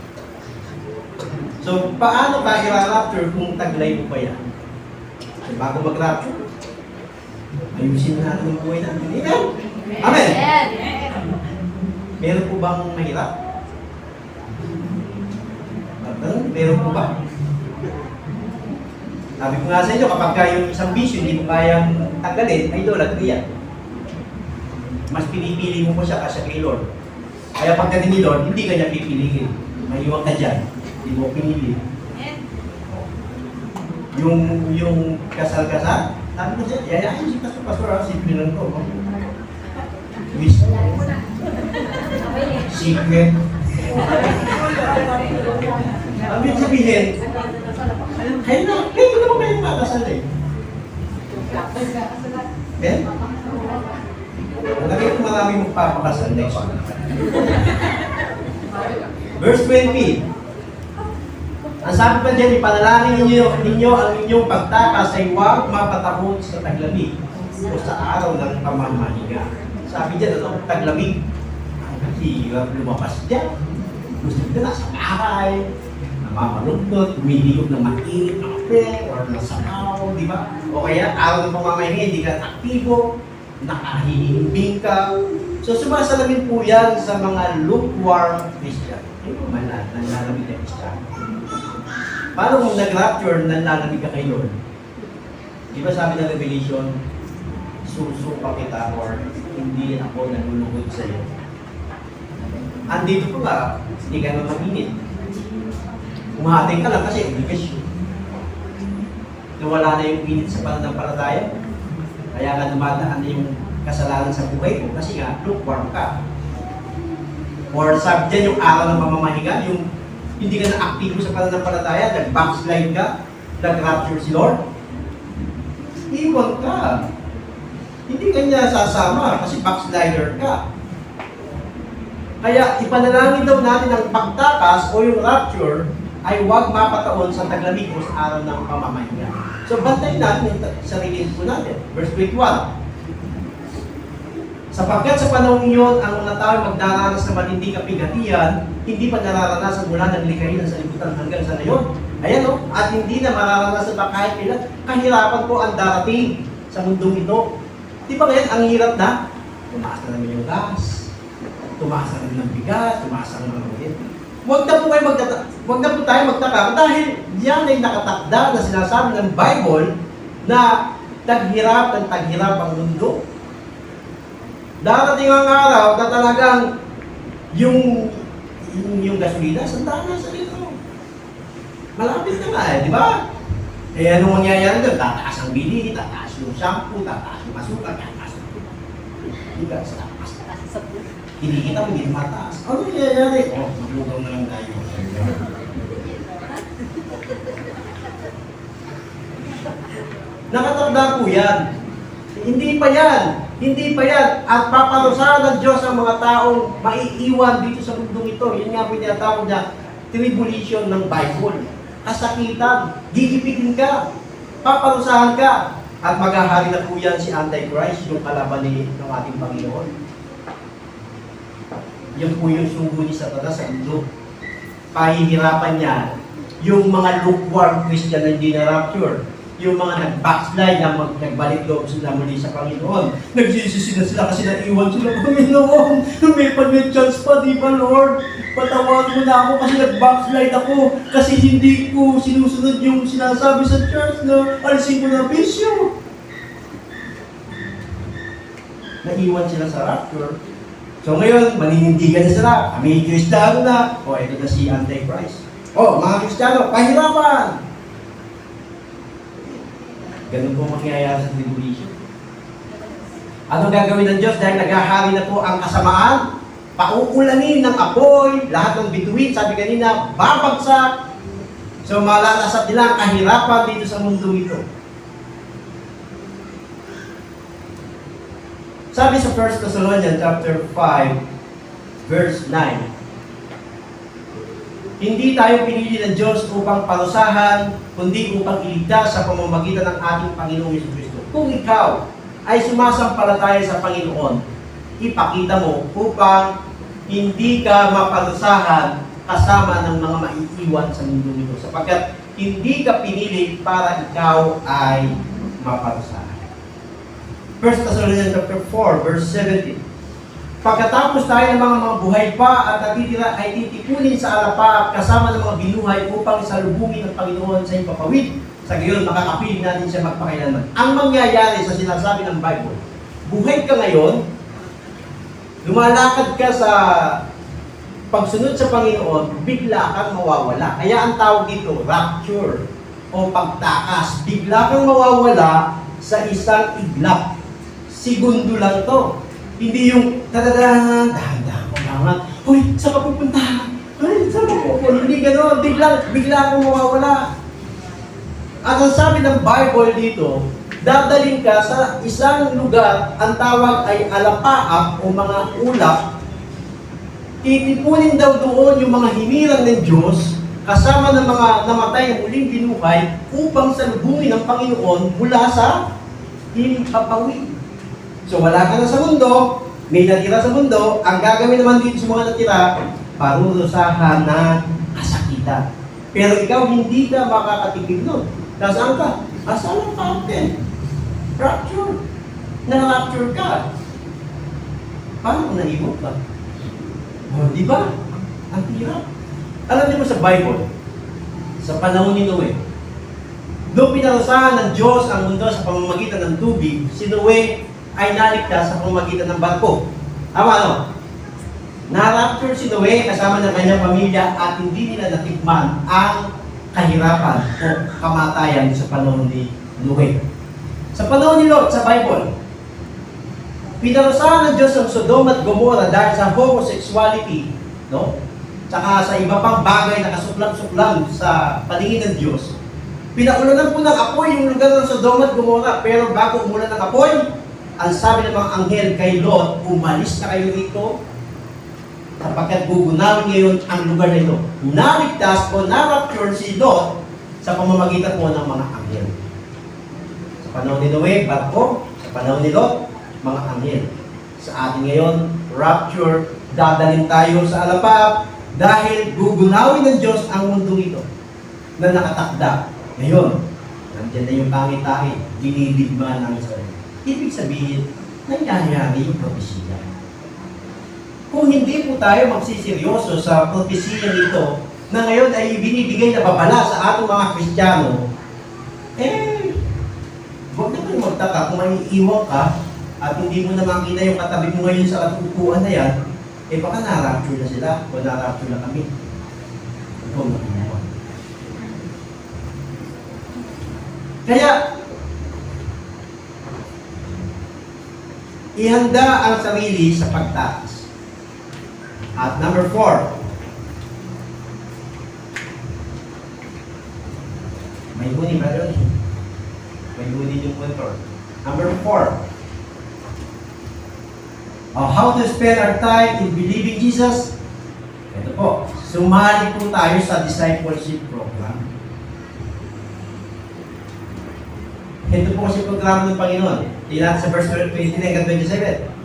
So paano ka i-rapture kung taglay mo pa yan? So bago mag-rapture, ayusin na natin yung buhay natin. Amen? Amen! Meron po bang mahirap? Meron po ba? Sabi ko nga sa inyo, kapag yung isang bisyo hindi mo kayang tanggalin, ay idolatry yan. Mas pinipili mo po siya kasi kay Lord. Kaya pagdating ni Lord, hindi ka niya pipiliin. Maiwan ka dyan. Hindi mo pinili. Yung kasal-kasal, sabi ko siya, yayain si Pastor, simple lang to. Wish. Secret. Ang ibig sabihin, kayo naman kayo makasal eh. Ben? Malagay ko marami magpapakasal next week. Verse 20. Ang sabi pa dyan, ipanalangin ninyo ang inyong pagtakas ay huwag mapatakot sa taglamig o sa araw ng pamamahinga. Sabi dyan, ano, taglamig. Hirap lumabas dyan. Gusto nyo nasa bahay, namamalugdot, humihigop ng mainit na kape, or nasabaw, di ba? O kaya, araw ng pamamahinga, hindi ka aktibo, nakahihimbing ka. So, sumasalamin po yan sa mga lukewarm Christian. Yung mga nanlalamig na Christian. Paano kung nag-rapture, nanlalamig ka kay Lord? Di ba sabi ng Revelation, susupa kita or hindi ako nalulugod sa iyo. Andito ko ka, hindi ka na maminit. Umahating ka lang kasi obligasyon. Nawala na yung init sa pananampalataya. Kaya nga dumadaan na yung kasalanan sa buhay ko kasi nga lukewarm ka. Or sabi dyan yung araw ng pamamahinga, yung hindi ka na aktibo sa pananampalataya, nag-backslide ka, nag-rapture si Lord. Iwan ka. Hindi ka niya sasama kasi backslider ka. Kaya ipanalangin daw natin ang pagtakas o yung rapture ay huwag mapataon sa taglamig o sa araw ng pamamahinga. So bantayin natin yung sarili po natin. Verse 21. Sapagkat sa panahon iyon, ang mga tao magdaranas ng matinding kapigatian, hindi pa nararanasan mula ng likahin sa libutan hanggang sa ngayon. Ayan o, at hindi na mararanasan pa kahit ilan. Kahirapan po ang darating sa mundong ito. Di ba ngayon, ang hirap na? Tumaas na naman yung gas, tumaas na naman ng bigas, tumaas na naman ng ulit. Huwag na po tayo magtaka dahil yan ay nakatakda na sinasabi ng Bible na taghirap ang mundo. Darating ang araw na talagang yung gasolina, sandaan na sa dito. Malapit na nga eh, di ba? Eh anong mangyayari doon? Tataas ang bili, tataas yung shampoo, tataas yung masuka, tataas yung bigas, tataas. Hindi kita mo, hindi mataas. Ano nangyayari? Oh, maglugaw na lang tayo. Nakatakda po yan. Hindi pa yan. Hindi pa yan. At paparusahan ng Diyos ang mga taong maiiwan dito sa mundong ito. Yun nga po yung tinatawag niya, tribulation ng Bible. Kasakitan, gigipitin ka, paparusahan ka, at maghahari na po yan si Antichrist, yung kalaban ng ating Panginoon. Yan po yung sugo ni Satanas sa mundo. Pahihirapan niya yung mga lukewarm Christian na hindi na rapture. yung mga nag-backslide na nagbalik loob sila muli sa Panginoon. Nagsisisi na sila kasi naiwan sila, Panginoon, may chance pa, di ba, Lord? Patawag mo na ako kasi nag-backslide ako kasi hindi ko sinusunod yung sinasabi sa church na alisin ko na bisyo. Naiwan sila sa rapture. So ngayon, maninindigan na sila. Kami Kristiyano na. O, ito na si Antichrist. O, mga Kristiyano, pahirapan! Ganun po mangyayari sa tribulation. Anong gagawin ng Diyos dahil naghahari na po ang kasamaan? Pauulanin ng apoy, lahat ng bituin, sabi kanina, babagsak. So malalasap nila ang kahirapan dito sa mundo ito. Sabi sa 1 Thessalonians chapter 5, verse 9, hindi tayo pinili ng Diyos upang parusahan, kundi upang iligtas sa pamamagitan ng ating Panginoong Jesucristo. Kung ikaw ay sumasampalataya sa Panginoon, ipakita mo upang hindi ka maparusahan kasama ng mga maiiwan sa mundo nito. Sapagkat hindi ka pinili para ikaw ay maparusahan. 1 Thessalonians chapter 4, verse 17. Pagkatapos tayo ng mga buhay pa at natitira ay titipunin sa alapa kasama ng mga binuhay upang isalubungin ng Panginoon sa ipapawid. Sa gayon, makakapiling natin siya magpakailanman. Ang mangyayari sa sinasabi ng Bible, buhay ka ngayon, lumalakad ka sa pagsunod sa Panginoon, bigla kang mawawala. Kaya ang tawag dito, rapture o pagtakas. Bigla kang mawawala sa isang iglap. Segundo lang to. Hindi yung dahan-dahan ko naman. Uy, saan ka pupunta? Uy, saan ka pupunta? Hindi gano'n. Bigla akong mawawala. At ang sabi ng Bible dito, dadaling ka sa isang lugar, ang tawag ay alapaap o mga ulap. Titipunin daw doon yung mga hinirang ng Diyos kasama ng mga namatay na muling binuhay upang salubungin ng Panginoon mula sa himpapawid. So wala ka na sa mundo, may natira sa mundo, ang gagawin naman dito sa mga natira, parurusahan na kasakitan. Pero ikaw hindi ka makakatikim nun. Nasaan ka? Asaan ang fountain? Rapture. Na-rapture ka. Paano kung naibot ka? O, di ba? Ang hirap. Alam niyo mo sa Bible, sa panahon ni Noe, doon pinarusahan ng Diyos ang mundo sa pamamagitan ng tubig, si Noe ay naligtas sa pamamagitan ng barko. Tama, no? Na-rapture si Noe kasama ng kanyang pamilya at hindi nila natikman ang kahirapan o kamatayan sa panahon ni Noe. Sa panahon ni Lot sa Bible, pinarusahan ng Diyos ang Sodom at Gomorrah dahil sa homosexuality, no? Tsaka sa iba pang bagay na kasuklam-suklam sa paningin ng Diyos. Pinaulanan po ng apoy yung lugar ng Sodom at Gomorrah, pero bago umulan ng apoy, ang sabi ng mga anghel kay Lot, umalis na kayo rito sapagkat gugunawin ngayon ang lugar na ito. Naligtas o na-rapture si Lot sa pamamagitan po ng mga anghel. Sa panahon ni Noe, barko. Sa panahon ni Lot, mga anghel. Sa atin ngayon, rapture, dadalhin tayo sa alapap dahil gugunawin ng Diyos ang mundo ito na nakatakda. Ngayon, nandiyan na yung pangit-tahit, dinidigma ng Israel. Ibig sabihin, nangyayari yung propesiya. Kung hindi po tayo magsiseryoso sa propesiya nito, na ngayon ay binibigay na babala sa atong mga Kristiyano, huwag na kayo magtaka kung maiiwan ka at hindi mo na makita yung katabi mo ngayon sa katutuan na yan, baka na-rapture na sila o na-rapture na kami. Ikaw makinuwan. Kaya, ihanda ang sarili sa pagtaas. At number 4, may huni ba doon? May huni yung motor. Number 4, how to spend our time in believing Jesus. Ito po, sumali po tayo sa discipleship program. Ito po kasi programa ng Panginoon. Tingnan sa verse 29 at 27.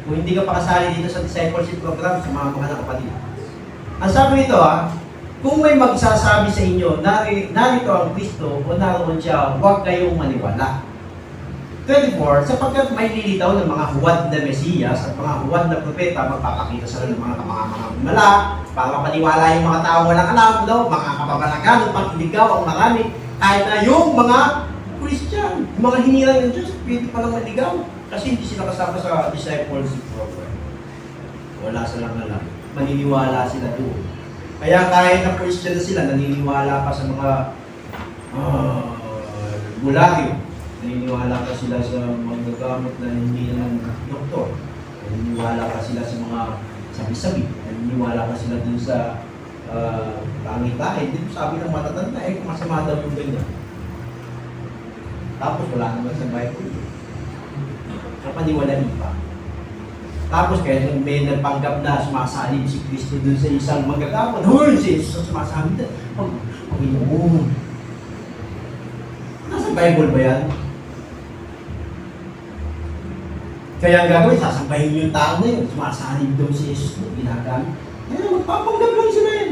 Kung hindi ka pa kasali dito sa discipleship program, sumama ka ng kapatid. Ang sabi nito, Kung may magsasabi sa inyo, narito ang Kristo o naroon siya, huwag kayong maniwala. 24, sapagkat may lilitaw ng mga huwad na Mesiyas at mga huwad na propeta, magpapakita sila ng mga himala, para mapaniwala yung mga tao walang alam, no? Mga kababalagan, upang iligaw ang marami, kahit na yung mga Christian, yung mga hinirang ng Diyos, pwede palang maligaw. Kasi hindi sila kasama sa discipleship program. Wala silang alam. Maniniwala sila doon. Kaya kahit na Christian na sila, naniniwala pa sa mga bularyo. Naniniwala pa sila sa mga gamot na hindi naman doktor. Naniniwala pa sila sa mga sabi-sabi. Naniniwala pa sila dun sa pangit-pangit. Dito sabi ng matatanda, kung masama daw yung ganyan. Tapos wala naman sa Bible. Kapaniwalaan pa. Tapos kaya may nagpanggap na sumasalib si Kristo dun sa isang magagamot. Hoy, si Jesus sumasalib na. Panginoon. Nasa Bible ba yan? Kaya ang gagawin, sasambahin yung tao na yun. Sumasalib daw si Jesus na ginagamit. Kaya magpapanggap lang sila yan.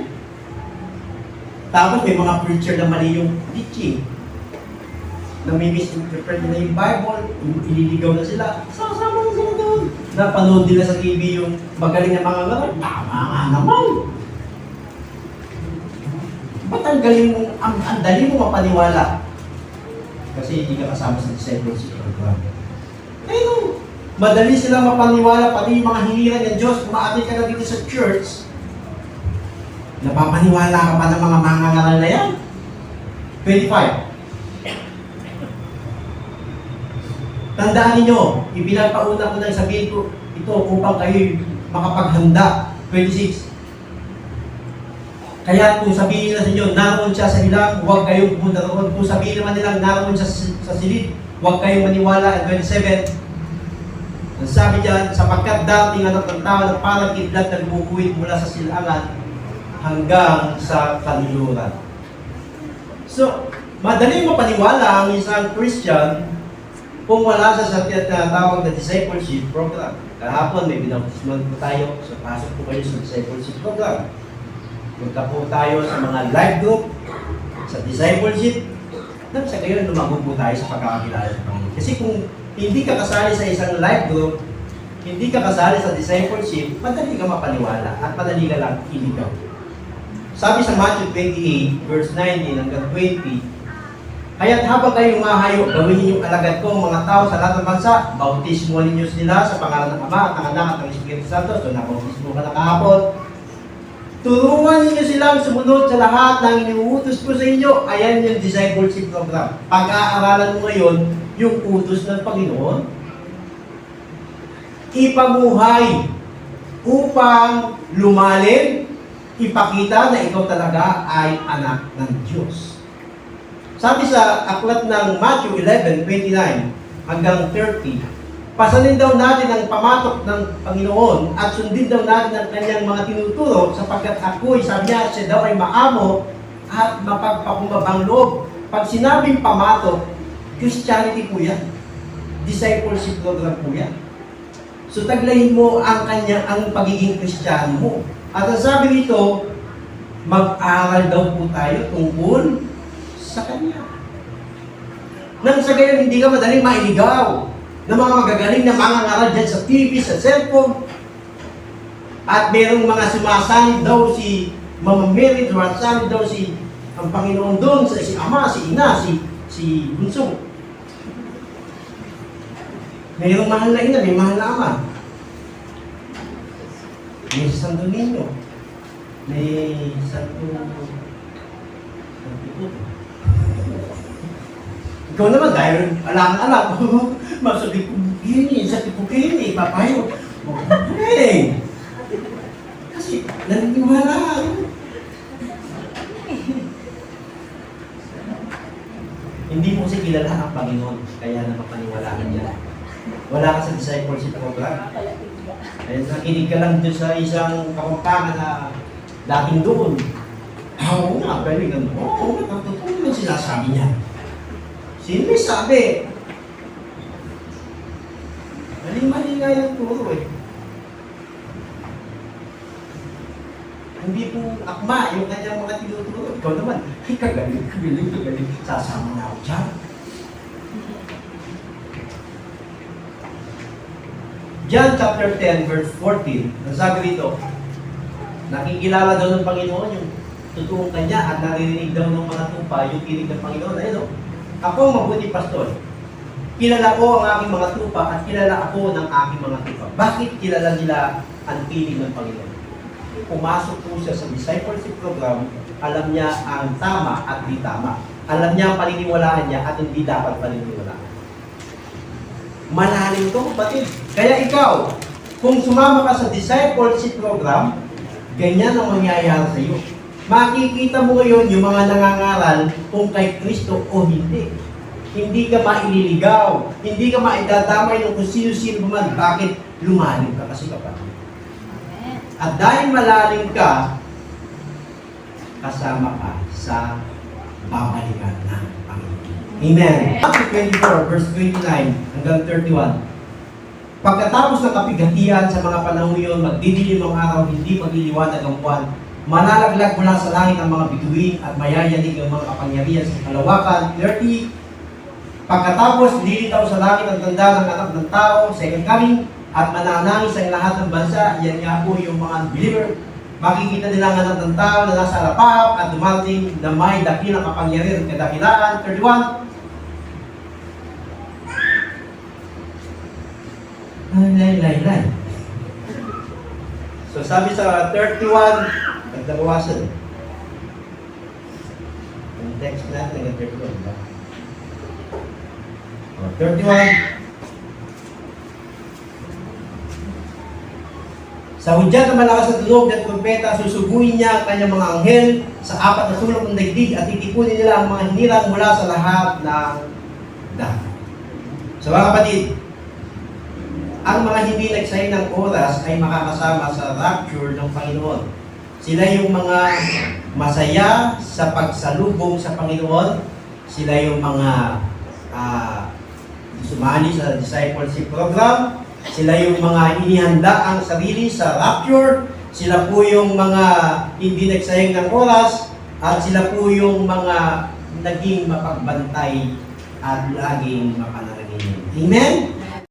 Tapos may mga preacher na mali yung teaching. Nami-misinterpret na yung Bible, ililigaw na sila, sasama na sila doon. Napanood nila sa TV yung magaling na mga ngaral, tama nga naman. Ba't ang galing mo, ang dali mo mapaniwala? Kasi hindi ka kasama sa discipleship program. Ayun, madali sila mapaniwala, pati yung mga hiniran ng Diyos, kung maatin ka na dito sa church, napapaniwala ka pa ng mga ngaral na yan? 25. Tandaan ninyo, ipinagpauna ko na sabihin ko ito upang kayo makapaghanda. 26. Kaya kung sabihin nila sa inyo, naroon siya sa ilang, huwag kayong pumunta roon. Kung sabihin naman nila, naroon siya sa silid, huwag kayong maniwala. At 27, ang sabi dyan, sapagkat dating anak ng tao na parang kidlat na bumubuhit mula sa silangan hanggang sa kanluran. So, madaling mapaniwala ang isang Christian kung wala sa tinatawag na discipleship program. Kahapon may binautisman po tayo, so pasok po kayo sa discipleship program. Punta po tayo sa mga live group, sa discipleship, nang sa gayon lumago po tayo sa pagkakakilala sa Panginoon. Kasi kung hindi ka kasali sa isang live group, hindi ka kasali sa discipleship, madali ka mapaniwala at madali ka lang iligaw. Sabi sa Matthew 28, verse 19 hanggang 20, kaya't habang kayo mahayo, gawin ninyong alagad ko ang mga tao sa lahat ng bansa, bautismo ninyo sila sa pangalan ng Ama at ng Anak at ng Espiritu Santo. So nabautismo ka na kahapon. Turuan ninyo silang sumunod sa lahat ng iniuutos ko sa inyo. Ayan yung discipleship program. Pag-aaralan mo ngayon yung utos ng Panginoon. Ipamuhay upang lumalim, ipakita na ikaw talaga ay anak ng Diyos. Sabi sa aklat ng Matthew 11:29 hanggang 30, pasanin daw natin ang pamatok ng Panginoon at sundin daw natin ang kanyang mga tinuturo sapagkat ako'y, sabi niya, siya daw ay maamo at mapagpakumbabang loob. Pag sinabing pamatok, Christianity po yan. Discipleship program po yan. So taglayin mo ang pagiging Kristiyano mo. At ang sabi nito, mag-aral daw po tayo tungkol sa Kanya. Nang sa gayon, hindi ka madaling mailigaw ng mga magagaling na mga ngaral dyan sa TV, sa cellphone. At merong mga sumasanib daw si Mama Mary, sumasanib daw si ang Panginoon doon, si Ama, si Ina, si Bunso. Mayroong mahal na ina, may mahal na ama. May Santo Niño. May Santo Puto. Ikaw naman, dahil alam, masabi ko, gini, sabi ko, gini, papayo. Hey! Kasi, naniniwala. Hindi mo kasi kilala ang Panginoon, kaya napapaniwalaan niya. Wala ka sa discipleship program. Kaya nakinig ka lang doon sa isang kapampangan na dating doon. Oo nga, galing ano. Oo nga, totoo yung sinasabi niya. Sino may sabi? Mali-mali nga yung turo eh. Hindi po akma yung kanyang mga tinuturo. Ikaw naman, ay kagaling. Sasama na ako dyan. John chapter 10, verse 14, nasabi rito, nakikilala daw ng Panginoon yung totoong kanya at naririnig daw ng mga tupa yung tinig ng Panginoon. Ayun, ako ang mabuti pastor. Kilala ko ang aking mga tupa at kilala ako ng aking mga tupa. Bakit kilala nila ang tinig ng Panginoon? Pumasok po siya sa discipleship program, alam niya ang tama at di tama. Alam niya ang paniniwalaan niya at hindi dapat paniniwalaan. Malalim to, kapatid. Kaya ikaw, kung sumama ka sa discipleship program, ganyan ang mangyayari sa iyo. Makikita mo ngayon yung mga nangangaral kung kay Kristo o hindi. Hindi ka maililigaw. Hindi ka maidadamay ng kung sino-sino man. Bakit? Lumalim ka kasi kapatid. At dahil malalim ka, kasama ka sa babalikan ng Panginoon. Amen. Matthew 24, verse 29 hanggang 31. Pagkatapos ng kapighatian sa mga panahon yun, magdidilim ang araw, hindi magliliwanag ang buwan. Manalaglag mula sa langit ang mga bituin at mayayanig ang mga kapangyarihan sa kalawakan. 30. Pagkatapos, lilitaw sa langit ang tanda ng anak ng tao, second coming, at mananangis ang lahat ng bansa. Yan nga po yung mga believer. Makikita nila ang anak ng tao na nasa alapap at dumating na may dakilang kapangyarihan at kadakilaan. 31. Lay. So sabi sa 31, nagdabawasan. Ang text natin ng 31, ba? 31. Sa hudyat na malakas na tunog at trumpeta, susuguin niya ang kanyang mga anghel sa apat na sulok ng daigdig at titipunin nila ang mga hinirang mula sa lahat ng dagat. So mga kapatid, ang mga hindi nagsayang ng oras ay makakasama sa rapture ng Panginoon. Sila yung mga masaya sa pagsalubong sa Panginoon. Sila yung mga sumali sa discipleship program. Sila yung mga inihanda ang sarili sa rapture. Sila po yung mga hindi nagsayang ng oras. At sila po yung mga naging mapagbantay at laging mapanalangin. Amen?